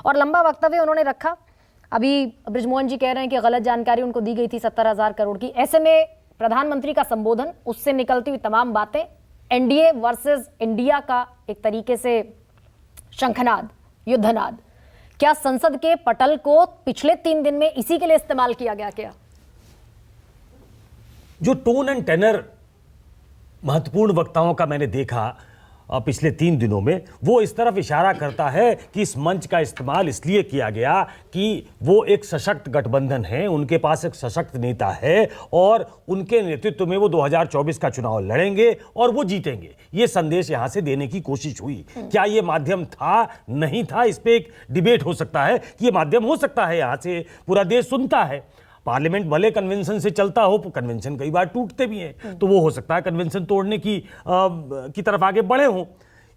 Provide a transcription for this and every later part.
और लंबा वक्तव्य उन्होंने रखा। अभी बृजमोहन जी कह रहे हैं कि गलत जानकारी उनको दी गई थी 70,000 करोड़ की। ऐसे में प्रधानमंत्री का संबोधन, उससे निकलती हुई तमाम बातें, एनडीए वर्सेस इंडिया का एक तरीके से शंखनाद, युद्धनाद, क्या संसद के पटल को पिछले 3 दिन में इसी के लिए इस्तेमाल किया गया? क्या जो टोन एंड टेनर महत्वपूर्ण वक्ताओं का मैंने देखा पिछले 3 दिनों में, वो इस तरफ इशारा करता है कि इस मंच का इस्तेमाल इसलिए किया गया कि वो एक सशक्त गठबंधन है, उनके पास एक सशक्त नेता है और उनके नेतृत्व में वो 2024 का चुनाव लड़ेंगे और वो जीतेंगे। ये संदेश यहां से देने की कोशिश हुई। क्या ये माध्यम था, नहीं था, इस पे एक डिबेट हो सकता है कि ये माध्यम हो सकता है, यहां से पूरा देश सुनता है। पार्लियामेंट भले कन्वेंशन से चलता हो, कन्वेंशन कई बार टूटते भी हैं, तो वो हो सकता है कन्वेंशन तोड़ने की तरफ आगे बढ़े हों।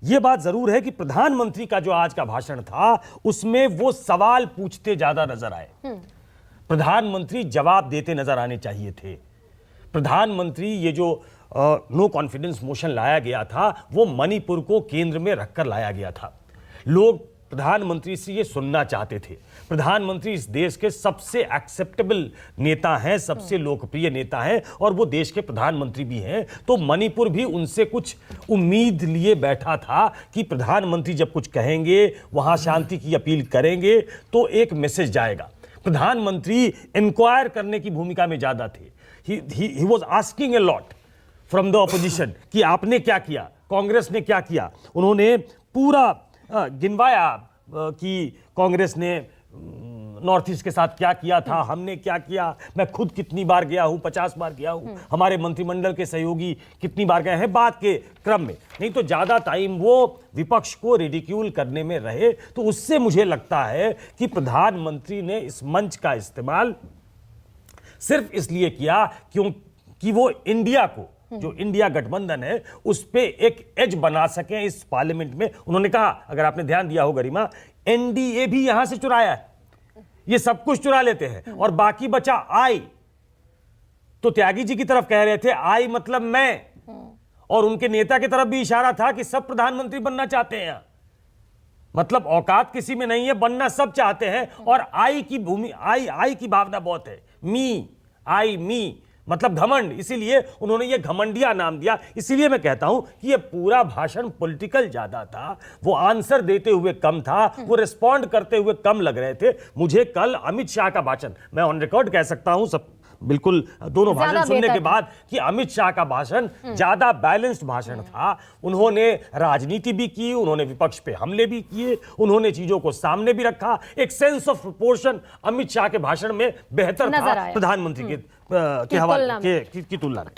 ये बात जरूर है कि प्रधानमंत्री का जो आज का भाषण था उसमें वो सवाल पूछते ज्यादा नजर आए। प्रधानमंत्री जवाब देते नजर आने चाहिए थे। प्रधानमंत्री ये जो नो कॉन्फिडेंस मोशन लाया गया था वो मणिपुर को केंद्र में रखकर लाया गया था। लोग प्रधानमंत्री से ये सुनना चाहते थे। प्रधानमंत्री इस देश के सबसे एक्सेप्टेबल नेता हैं, सबसे लोकप्रिय नेता हैं और वो देश के प्रधानमंत्री भी हैं। तो मणिपुर भी उनसे कुछ उम्मीद लिए बैठा था कि प्रधानमंत्री जब कुछ कहेंगे, वहां शांति की अपील करेंगे तो एक मैसेज जाएगा। प्रधानमंत्री इंक्वायर करने की भूमिका में ज्यादा थे। He was asking a lot from the opposition कि आपने क्या किया, कांग्रेस ने क्या किया। उन्होंने पूरा गिनवाया कि कांग्रेस ने नॉर्थ ईस्ट के साथ क्या किया था, हमने क्या किया, मैं खुद कितनी बार गया हूं, 50 बार गया हूं, हमारे मंत्रिमंडल के सहयोगी कितनी बार गए हैं, बात के क्रम में। नहीं तो ज्यादा टाइम वो विपक्ष को रिडिक्यूल करने में रहे। तो उससे मुझे लगता है कि प्रधानमंत्री ने इस मंच का इस्तेमाल सिर्फ इसलिए किया क्योंकि वो इंडिया को, जो इंडिया गठबंधन है, उस पे एक एज बना सके इस पार्लियामेंट में। उन्होंने कहा, अगर आपने ध्यान दिया हो गरिमा, एनडीए भी यहां से चुराया है, ये सब कुछ चुरा लेते हैं और बाकी बचा आई। तो त्यागी जी की तरफ कह रहे थे आई मतलब मैं, और उनके नेता की तरफ भी इशारा था कि सब प्रधानमंत्री बनना चाहते हैं, मतलब औकात किसी में नहीं है, बनना सब चाहते हैं। और आई की भूमि, आई की भावना बहुत है, मी, आई मी मतलब घमंड, इसीलिए उन्होंने ये घमंडिया नाम दिया। इसीलिए मैं कहता हूं कि ये पूरा भाषण पॉलिटिकल ज्यादा था, वो आंसर देते हुए कम था, वो रिस्पॉन्ड करते हुए कम लग रहे थे। मुझे कल अमित शाह का भाषण, मैं ऑन रिकॉर्ड कह सकता हूं सब बिल्कुल दोनों भाषण सुनने के बाद कि अमित शाह का भाषण ज्यादा बैलेंस्ड भाषण था। उन्होंने राजनीति भी की, उन्होंने विपक्ष पे हमले भी किए, उन्होंने चीजों को सामने भी रखा। एक sense of proportion Amit Shah के भाषण में बेहतर था प्रधानमंत्री के हवाले की तुलना में।